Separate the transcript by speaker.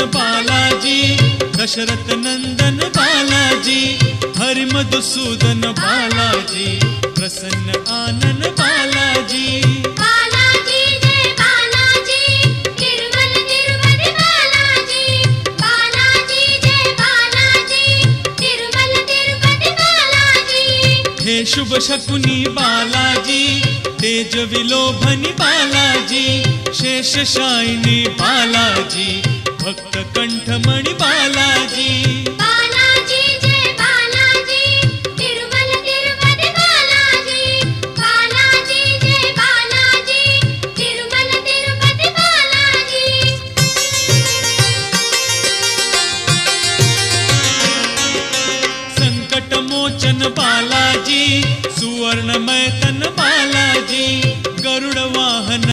Speaker 1: बालाजी, दशरथ नंदन बालाजी, हरि मधुसूदन बालाजी, प्रसन्न आनन बालाजी।
Speaker 2: बालाजी जय बालाजी, तिरुमल तिरुपति बालाजी। बालाजी जय बालाजी, तिरुमल तिरुपति बालाजी।
Speaker 1: हे शुभ शकुनी बालाजी, तेज विलोभनी बालाजी, शेषशायिनी बालाजी, भक्त कंठमणि बालाजी।
Speaker 2: बालाजी जय बालाजी, तिरुमल तिरुपति बालाजी। बालाजी जय बालाजी, तिरुमल तिरुपति बालाजी।
Speaker 1: संकट मोचन बालाजी, सुवर्णमय तन बालाजी, गरुड़ वाहन